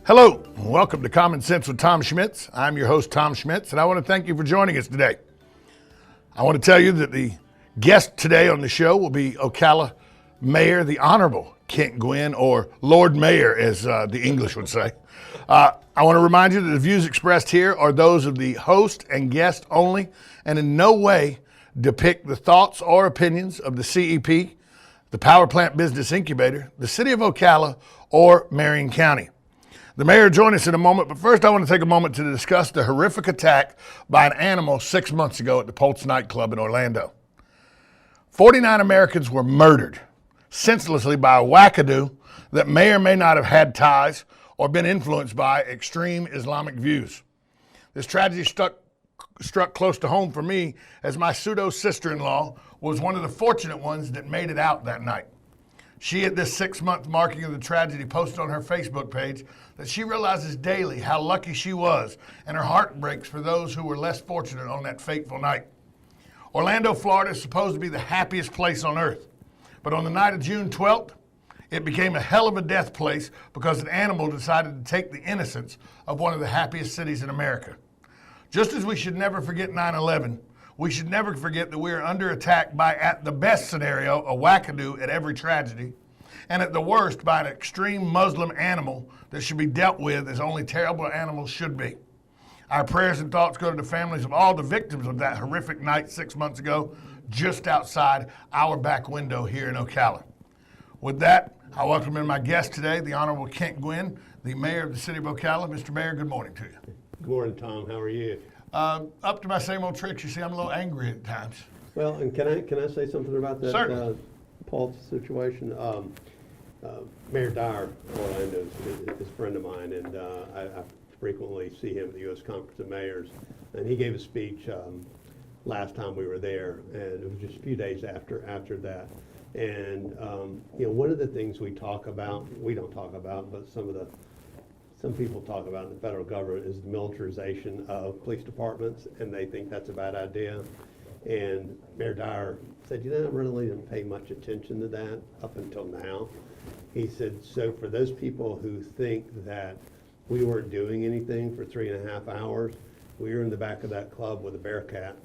Hello, and welcome to Common Sense with Tom Schmitz. I'm your host, Tom Schmitz, and I want to thank you for joining us today. I want to tell you that the guest today on the show will be Ocala Mayor, the Honorable Kent Guinn, or Lord Mayor, as the English would say. I want to remind you that the views expressed here are those of the host and guest only, and in no way depict the thoughts or opinions of the CEP, the Power Plant Business Incubator, the City of Ocala, or Marion County. The mayor will join us in a moment, but first I want to take a moment to discuss the horrific attack by an animal 6 months ago at the Pulse Nightclub in Orlando. 49 Americans were murdered senselessly by a wackadoo that may or may not have had ties or been influenced by extreme Islamic views. This tragedy struck close to home for me, as my pseudo sister-in-law was one of the fortunate ones that made it out that night. She, at this 6-month marking of the tragedy, posted on her Facebook page that she realizes daily how lucky she was, and her heart breaks for those who were less fortunate on that fateful night. Orlando, Florida is supposed to be the happiest place on earth, but on the night of June 12th, it became a hell of a death place because an animal decided to take the innocence of one of the happiest cities in America. Just as we should never forget 9/11, we should never forget that we are under attack by, at the best scenario, a wackadoo at every tragedy, and at the worst, by an extreme Muslim animal that should be dealt with as only terrible animals should be. Our prayers and thoughts go to the families of all the victims of that horrific night 6 months ago, just outside our back window here in Ocala. With that, I welcome in my guest today, the Honorable Kent Guinn, the Mayor of the City of Ocala. Mr. Mayor, good morning to you. Good morning, Tom. How are you? Up to my same old tricks. You see, I'm a little angry at times. Well, and can I say something about that Pulse situation? Mayor Dyer of Orlando is a friend of mine, and I frequently see him at the U.S. Conference of Mayors. And he gave a speech last time we were there, and it was just a few days after that. And one of the things we don't talk about, but some people talk about in the federal government, is the militarization of police departments, and they think that's a bad idea. And Mayor Dyer said, I really didn't pay much attention to that up until now. He said, so for those people who think that we weren't doing anything for 3.5 hours, we were in the back of that club with a bearcat,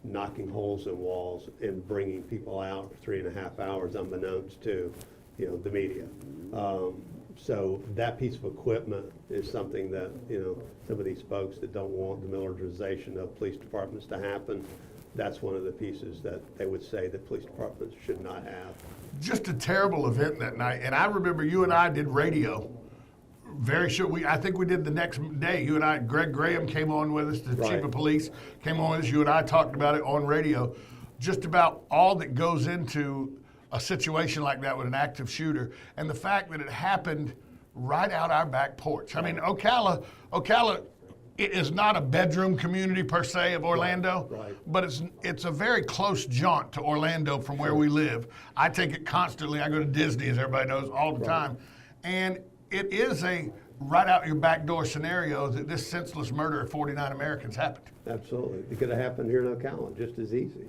knocking holes in walls and bringing people out for 3.5 hours, unbeknownst to the media. So that piece of equipment is something that, some of these folks that don't want the militarization of police departments to happen, that's one of the pieces that they would say that police departments should not have. Just a terrible event that night. And I remember you and I did radio. Very sure. I think we did the next day. You and I, Greg Graham came on with us, the chief of police came on with us. You and I talked about it on radio. Just about all that goes into a situation like that with an active shooter, and the fact that it happened right out our back porch. I mean, Ocala, it is not a bedroom community per se of Orlando, but it's a very close jaunt to Orlando from where we live. I take it constantly. I go to Disney, as everybody knows, all the time. And it is a right out your back door scenario that this senseless murder of 49 Americans happened. Absolutely. It could have happened here in Ocala just as easy.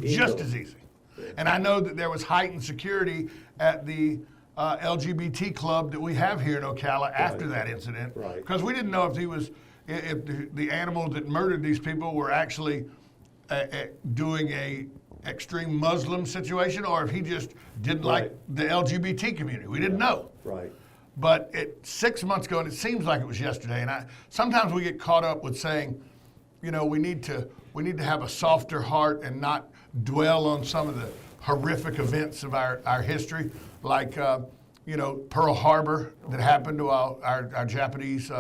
Just as easy. And I know that there was heightened security at the LGBT club that we have here in Ocala after that incident, because we didn't know if the animals that murdered these people were actually doing a extreme Muslim situation, or if he just didn't like the LGBT community. We didn't know. Right. But 6 months ago, and it seems like it was yesterday, and sometimes we get caught up with saying, we need to have a softer heart and not dwell on some of the horrific events of our history, like Pearl Harbor that happened to our Japanese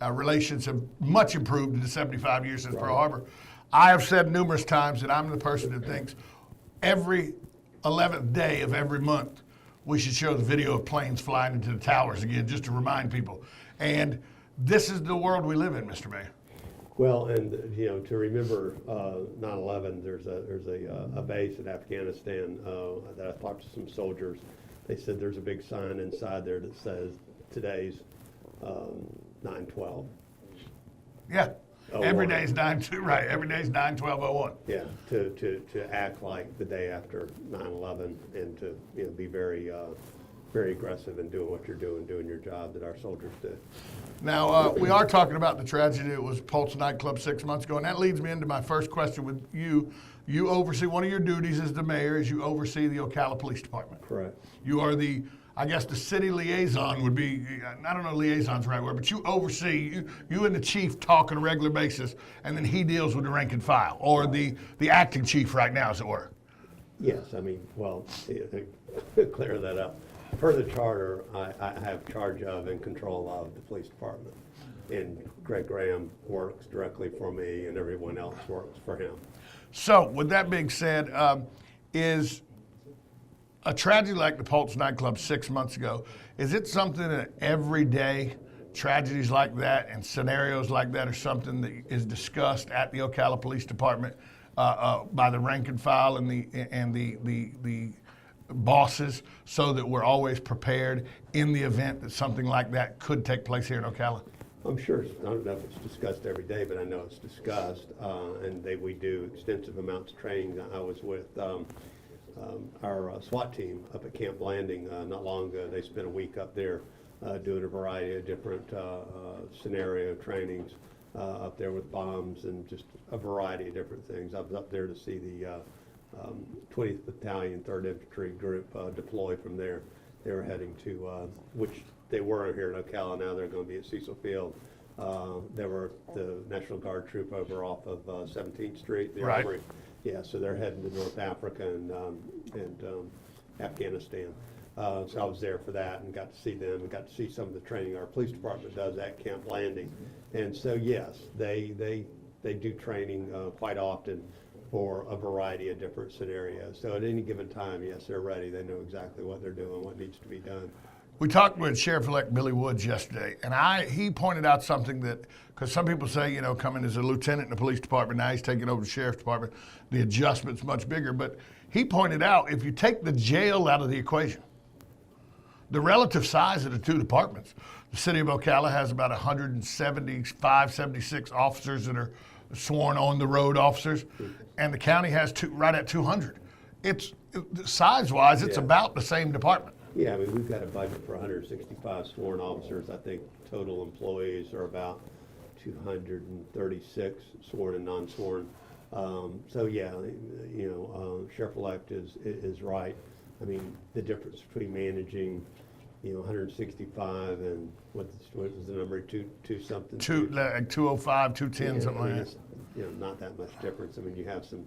relations have much improved in the 75 years since Pearl Harbor. I have said numerous times that I'm the person that thinks every 11th day of every month we should show the video of planes flying into the towers again, just to remind people. And this is the world we live in, Mr. Mayor. Well, and to remember 9/11, there's a base in Afghanistan that I talked to some soldiers. They said there's a big sign inside there that says today's 9/12. Yeah. Every day's 9/2, right? Every day's 9/12/01. Yeah, to act like the day after 9/11 and to be very very aggressive in doing what you're doing your job that our soldiers do. Now, we are talking about the tragedy that was Pulse Nightclub 6 months ago, and that leads me into my first question with you. You oversee, one of your duties as the mayor is you oversee the Ocala Police Department. Correct. You are the, I guess the city liaison would be, I don't know liaison's the right word, but you oversee, you and the chief talk on a regular basis, and then he deals with the rank and file, or the acting chief right now, as it were. Yes, I mean, well, clear that up. Per the charter, I have charge of and control of the police department. And Greg Graham works directly for me, and everyone else works for him. So, with that being said, is a tragedy like the Pulse nightclub 6 months ago, is it something that every day tragedies like that and scenarios like that are something that is discussed at the Ocala Police Department by the rank and file and the bosses, so that we're always prepared in the event that something like that could take place here in Ocala? I'm sure, I don't know if it's discussed every day, but I know it's discussed, and we do extensive amounts of training. I was with our SWAT team up at Camp Landing not long ago. They spent a week up there doing a variety of different scenario trainings up there with bombs and just a variety of different things. I was up there to see the 20th Battalion, 3rd Infantry Group deploy from there. They were heading to, which they were here in Ocala, now they're going to be at Cecil Field. There were the National Guard troop over off of 17th Street. The right. Armory. Yeah, so they're heading to North Africa and Afghanistan. So I was there for that and got to see them and got to see some of the training our police department does at Camp Landing. And so yes, they do training quite often for a variety of different scenarios. So at any given time, yes, they're ready. They know exactly what they're doing, what needs to be done. We talked with Sheriff-elect Billy Woods yesterday, and he pointed out something that, because some people say, coming as a lieutenant in the police department, now he's taking over the sheriff's department, the adjustment's much bigger. But he pointed out, if you take the jail out of the equation, the relative size of the two departments, the city of Ocala has about 175, 76 officers that are sworn on-the-road officers, and the county has right at 200. It's size-wise, it's about the same department. Yeah, I mean, we've got a budget for 165 sworn officers. I think total employees are about 236 sworn and non-sworn. So yeah, Sheriff-elect is right. I mean, the difference between managing 165 and what was the number? Two something? 205, 210, something like that. Not that much difference. I mean, you have some,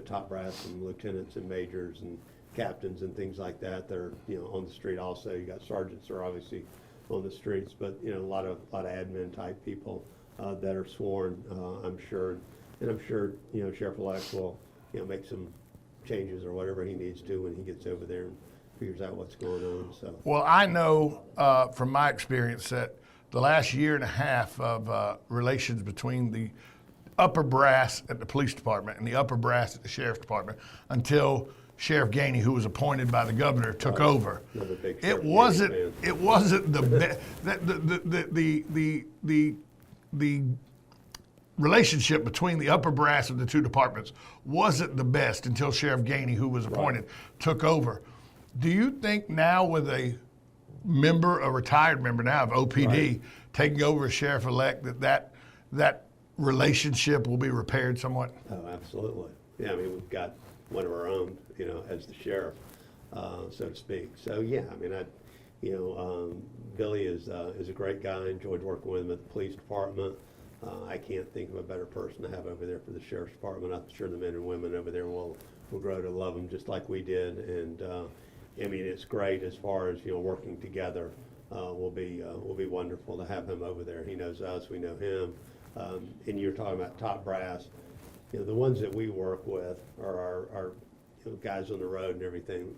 top brass and lieutenants and majors and captains and things like that. They're, on the street also. You got sergeants that are obviously on the streets, but a lot of admin type people that are sworn. I'm sure, and I'm sure Sheriff-elect will make some changes or whatever he needs to when he gets over there and figures out what's going on. So. Well, I know from my experience that the last year and a half of relations between the upper brass at the police department and the upper brass at the sheriff's department, until Sheriff Guinn, who was appointed by the governor, took over. It wasn't the relationship between the upper brass of the two departments wasn't the best until Sheriff Guinn, who was appointed, took over. Do you think now, with a retired member now of OPD, taking over as sheriff-elect, that relationship will be repaired somewhat? Oh, absolutely. Yeah, I mean, we've got one of our own, as the sheriff, so to speak. So yeah, I mean, Billy is a great guy. Enjoyed working with him at the police department. I can't think of a better person to have over there for the sheriff's department. I'm sure the men and women over there will grow to love him just like we did. And I mean, it's great as far as working together. Will be wonderful to have him over there. He knows us, we know him. And you're talking about top brass. The ones that we work with are our guys on the road and everything.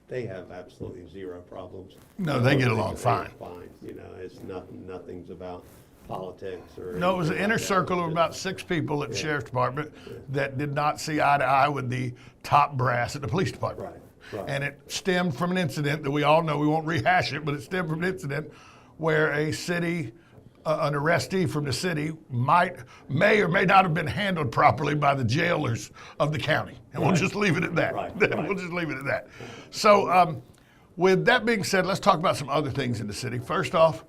They have absolutely zero problems. No, they get along fine. Fine, it's nothing's about politics or. No, it was an inner circle of about 6 people at the sheriff's department that did not see eye to eye with the top brass at the police department. Right. And it stemmed from an incident that we all know. We won't rehash it, but it stemmed from an incident where a city. An arrestee from the city may or may not have been handled properly by the jailers of the county, and we'll just leave it at that. Right. We'll just leave it at that. So, with that being said, let's talk about some other things in the city. First off,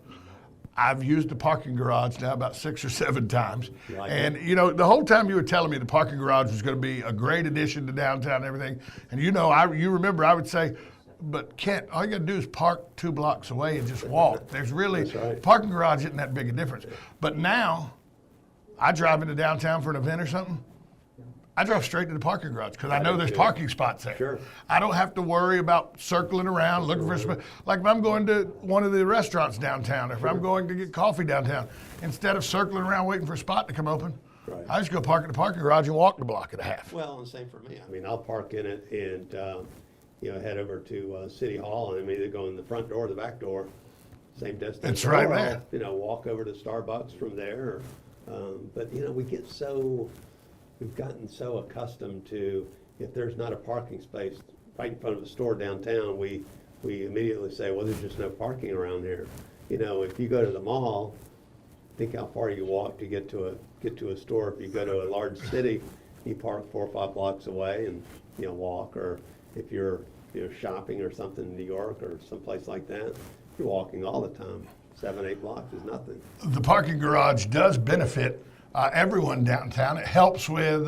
I've used the parking garage now about 6 or 7 times. And, you know, the whole time you were telling me the parking garage was going to be a great addition to downtown and everything. And, you know, you remember I would say, but Kent, all you got to do is park 2 blocks away and just walk. There's really, parking garage isn't that big a difference. But now, I drive into downtown for an event or something, I drive straight to the parking garage because I know there's parking spots there. Sure. I don't have to worry about circling around, looking for a spot. Like if I'm going to one of the restaurants downtown, or if I'm going to get coffee downtown, instead of circling around waiting for a spot to come open, I just go park at the parking garage and walk the block and a half. Well, and same for me. I mean, I'll park in it and, you know, head over to City Hall, and I'm either going the front door or the back door, same distance. It's right or there. I'll, you know, walk over to Starbucks from there. But, you know, we've gotten so accustomed to, if there's not a parking space right in front of a store downtown, we immediately say, well, there's just no parking around here. You know, if you go to the mall, think how far you walk to get to a store. If you go to a large city, you park 4 or 5 blocks away and, you know, walk. Or if you're shopping or something in New York or someplace like that, you're walking all the time. 7, 8 blocks is nothing. The parking garage does benefit everyone downtown. It helps with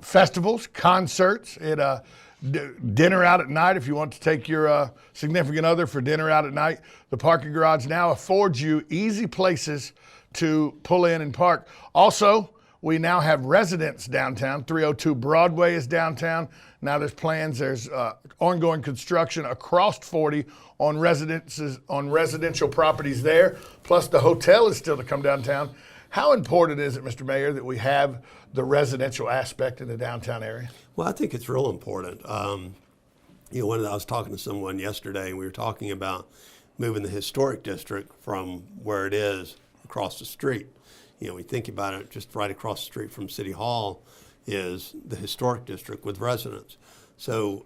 festivals, concerts, dinner out at night. If you want to take your significant other for dinner out at night, the parking garage now affords you easy places to pull in and park. Also, we now have residents downtown. 302 Broadway is downtown. Now there's plans, there's ongoing construction across 40 on residential properties there. Plus the hotel is still to come downtown. How important is it, Mr. Mayor, that we have the residential aspect in the downtown area? Well, I think it's real important. You know, I was talking to someone yesterday, and we were talking about moving the historic district from where it is across the street. You know, we think about it, just right across the street from City Hall is the historic district with residents. So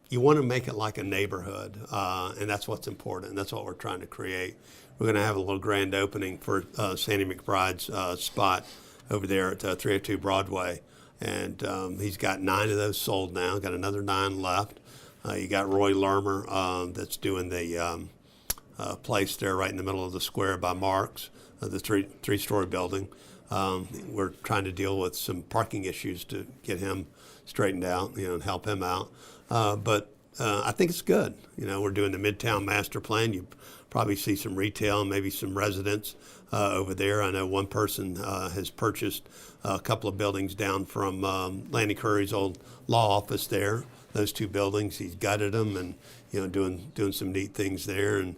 you want to make it like a neighborhood, and that's what's important, and that's what we're trying to create. We're going to have a little grand opening for Sandy McBride's spot over there at 302 Broadway, and he's got 9 of those sold now, got another 9 left. You got Roy Lermer that's doing the place there right in the middle of the square by Mark's, the three-story building. We're trying to deal with some parking issues to get him straightened out, you know, and help him out. But I think it's good. You know, we're doing the Midtown Master Plan. You probably see some retail and maybe some residents over there. I know one person has purchased a couple of buildings down from Lanny Curry's old law office there. Those 2 buildings, he's gutted them and, you know, doing some neat things there. And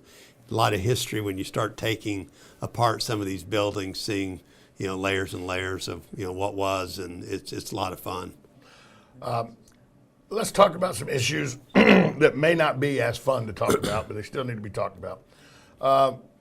a lot of history when you start taking apart some of these buildings, seeing, you know, layers and layers of, you know, what was, and it's a lot of fun. Let's talk about some issues that may not be as fun to talk about, but they still need to be talked about.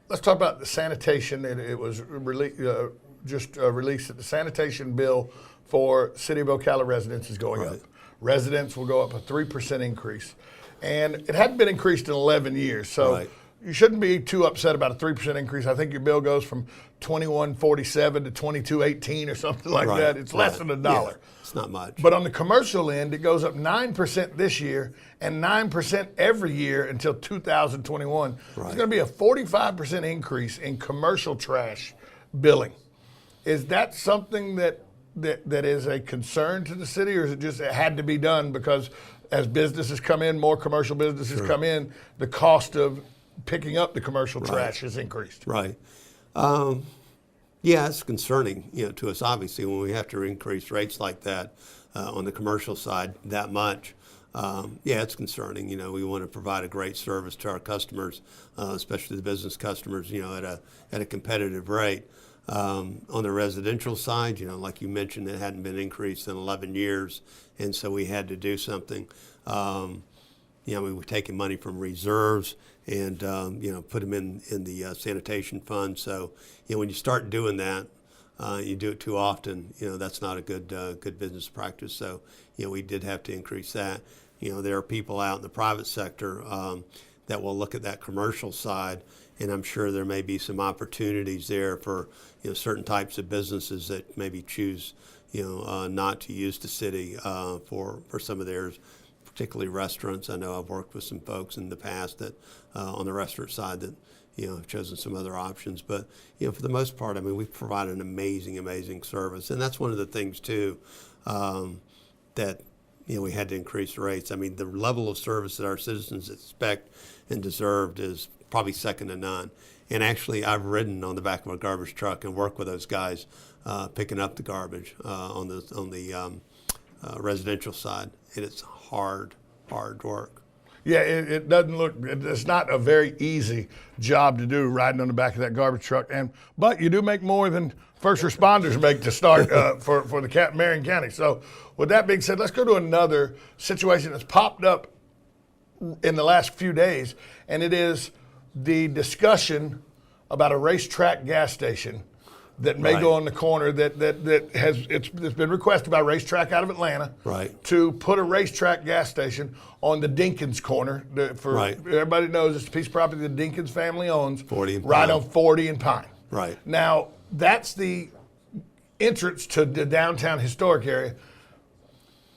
Let's talk about the sanitation. It was released that the sanitation bill for City of Ocala residents is going up. Residents will go up a 3% increase. And it hadn't been increased in 11 years, so you shouldn't be too upset about a 3% increase. I think your bill goes from $21.47 to $22.18 or something like that. It's less than $1. Yeah, it's not much. But on the commercial end, it goes up 9% this year and 9% every year until 2021. There's going to be a 45% increase in commercial trash billing. Is that something that is a concern to the city, or is it just it had to be done because as businesses come in, more commercial businesses come in, the cost of picking up the commercial trash has increased? Right. Yeah, it's concerning, you know, to us, obviously, when we have to increase rates like that on the commercial side that much. Yeah, it's concerning. You know, we want to provide a great service to our customers, especially the business customers, you know, at a competitive rate. On the residential side, you know, like you mentioned, it hadn't been increased in 11 years, and so we had to do something. You know, we were taking money from reserves and, you know, put them in the sanitation fund. So, you know, when you start doing that, you do it too often, you know, that's not a good business practice. So, you know, we did have to increase that. You know, there are people out in the private sector that will look at that commercial side, and I'm sure there may be some opportunities there for, you know, certain types of businesses that maybe choose, you know, not to use the city for some of theirs particularly restaurants. I know I've worked with some folks in the past that on the restaurant side that have chosen some other options. But for the most part, I mean, we've provided an amazing service, and that's one of the things too that we had to increase the rates. I mean, the level of service that our citizens expect and deserved is probably second to none. And actually, I've ridden on the back of a garbage truck and worked with those guys picking up the garbage on the residential side, and it's hard work. Yeah, it doesn't look. It's not a very easy job to do, riding on the back of that garbage truck. But you do make more than first responders make to start for the Marion County. So, with that being said, let's go to another situation that's popped up in the last few days, and it is the discussion about a racetrack gas station that may go on the corner that has it's been requested by Racetrack out of Atlanta to put a racetrack gas station on the Dinkins Corner. Everybody knows it's a piece of property the Dinkins family owns, 40 and right Pine. On 40 and Pine. Right. Now, that's the entrance to the downtown historic area.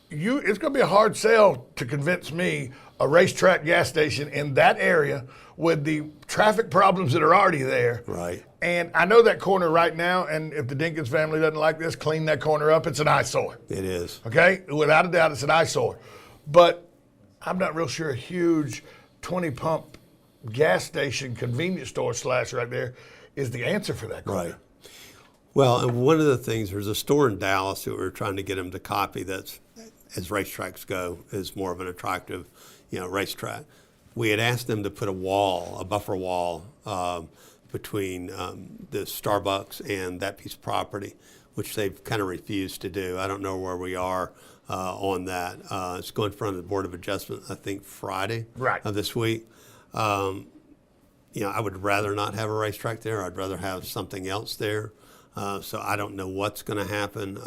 It's going to be a hard sell to convince me a racetrack gas station in that area with the traffic problems that are already there. Right. And I know that corner right now, and if the Dinkins family doesn't like this, clean that corner up. It's an eyesore. It is. Okay? Without a doubt, it's an eyesore. But I'm not real sure a huge 20-pump gas station convenience store / right there is the answer for that corner. Right. Well, and one of the things, there's a store in Dallas that we're trying to get them to copy that's, as racetracks go, is more of an attractive, racetrack. We had asked them to put a buffer wall, between the Starbucks and that piece of property, which they've kind of refused to do. I don't know where we are on that. It's going in front of the Board of Adjustment, I think, Friday of this week. I would rather not have a racetrack there. I'd rather have something else there. So I don't know what's going to happen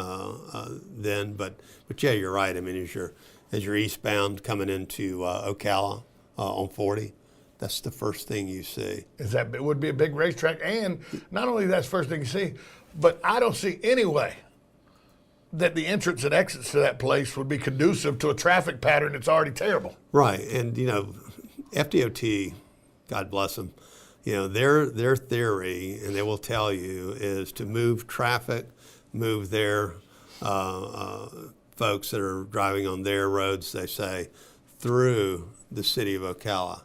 then. But yeah, you're right. I mean, as you're eastbound coming into Ocala on 40, that's the first thing you see. It would be a big racetrack, and not only that's the first thing you see, but I don't see any way that the entrance and exits to that place would be conducive to a traffic pattern that's already terrible. Right, and FDOT, God bless them, their theory, and they will tell you, is to move traffic, move their folks that are driving on their roads, they say, through the city of Ocala.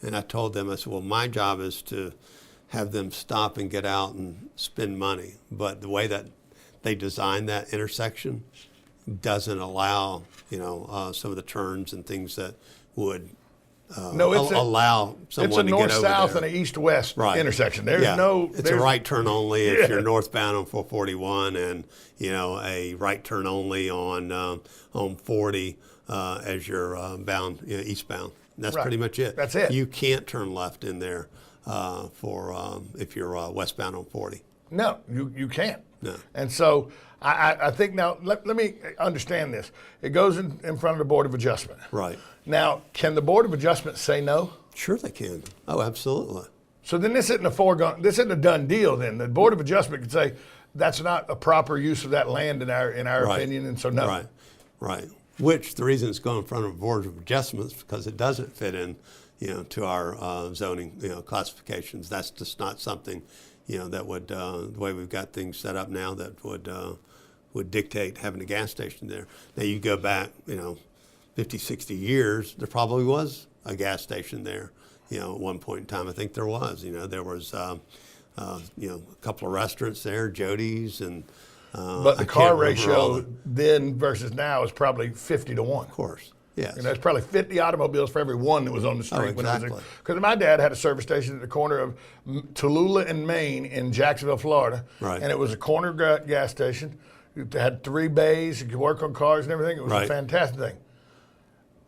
And I told them, I said, well, my job is to have them stop and get out and spend money. But the way that they designed that intersection doesn't allow, some of the turns and things that would allow someone to get over there. It's a north-south and an east-west intersection. It's a right turn only if you're northbound on 441, and a right turn only on 40 as you're bound eastbound. That's pretty much it. That's it. You can't turn left in there for if you're westbound on 40. No, you can't. No. And so I think now, let me understand this. It goes in front of the Board of Adjustment. Right. Now, can the Board of Adjustment say no? Sure they can. Oh, absolutely. So then this isn't a done deal then. The Board of Adjustment could say, that's not a proper use of that land in our opinion, and so no. Right. Which the reason it's going in front of a Board of Adjustments because it doesn't fit in, to our zoning, classifications. That's just not something, that would the way we've got things set up now that would dictate having a gas station there. Now you go back, 50, 60 years, there probably was a gas station there, at one point in time. I think there was. There was, a couple of restaurants there, Jody's and. But the car ratio then versus now is probably 50 to 1. Of course, yes. There's probably 50 automobiles for every one that was on the street. Oh, exactly. Because my dad had a service station at the corner of Tallulah and Main in Jacksonville, Florida. Right. And it was a corner gas station. It had 3 bays. You could work on cars and everything. It was a fantastic thing.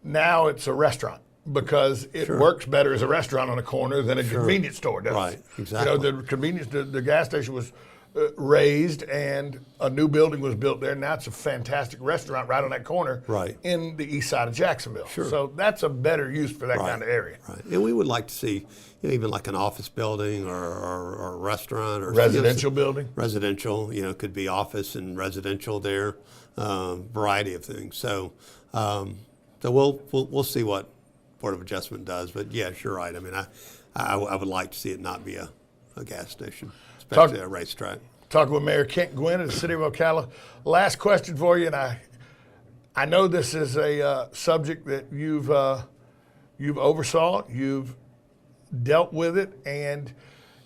Now it's a restaurant because it works better as a restaurant on a corner than a convenience store does. Right, exactly. The gas station was raised and a new building was built there. Now it's a fantastic restaurant right on that corner in the east side of Jacksonville. Sure. So that's a better use for that kind of area. Right. And we would like to see even like an office building or a restaurant or residential building. Residential, could be office and residential there, variety of things. So, So we'll see what Board of Adjustment does. But yes, you're right. I mean, I would like to see it not be a gas station, especially a racetrack. Talking with Mayor Kent Guinn of the city of Ocala. Last question for you, and I know this is a subject that you've oversaw, you've dealt with it, and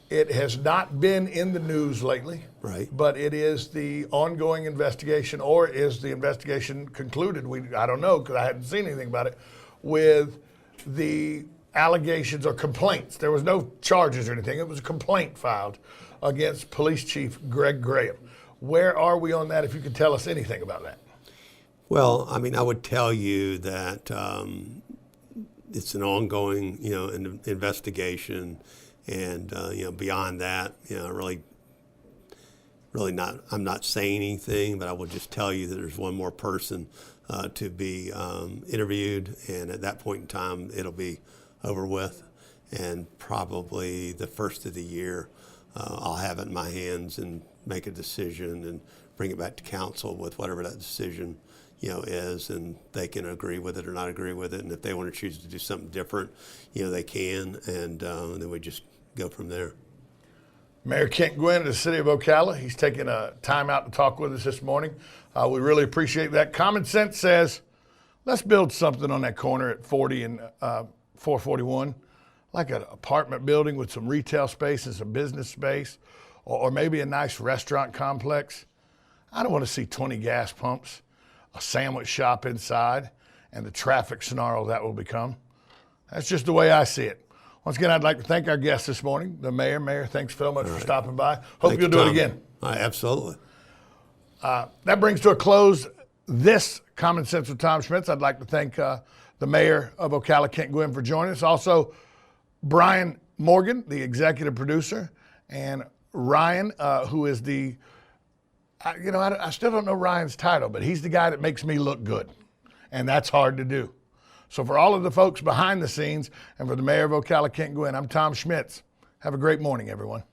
it has not been in the news lately. Right. But it is the ongoing investigation, or is the investigation concluded? I don't know, because I hadn't seen anything about it, with the allegations or complaints. There was no charges or anything. It was a complaint filed against Police Chief Greg Graham. Where are we on that, if you could tell us anything about that? Well, I mean, I would tell you that it's an ongoing, investigation, and beyond that, really not. I'm not saying anything, but I will just tell you that there's one more person to be interviewed, and at that point in time, it'll be over with, and probably the first of the year, I'll have it in my hands and make a decision and bring it back to council with whatever that decision is, and they can agree with it or not agree with it. And if they want to choose to do something different, they can, and then we just go from there. Mayor Kent Guinn of the city of Ocala, he's taking a time out to talk with us this morning. We really appreciate that. Common sense says, let's build something on that corner at 40 and 441, like an apartment building with some retail space and some business space, or maybe a nice restaurant complex. I don't want to see 20 gas pumps, a sandwich shop inside, and the traffic snarl that will become. That's just the way I see it. Once again, I'd like to thank our guest this morning, the mayor. Mayor, thanks so much for stopping by. Hope you'll do it again. Absolutely. That brings to a close this Common Sense with Tom Schmitz. I'd like to thank the mayor of Ocala, Kent Guinn, for joining us. Also, Brian Morgan, the executive producer, and Ryan, who is the, I still don't know Ryan's title, but he's the guy that makes me look good, and that's hard to do. So for all of the folks behind the scenes and for the mayor of Ocala, Kent Guinn, I'm Tom Schmitz. Have a great morning, everyone.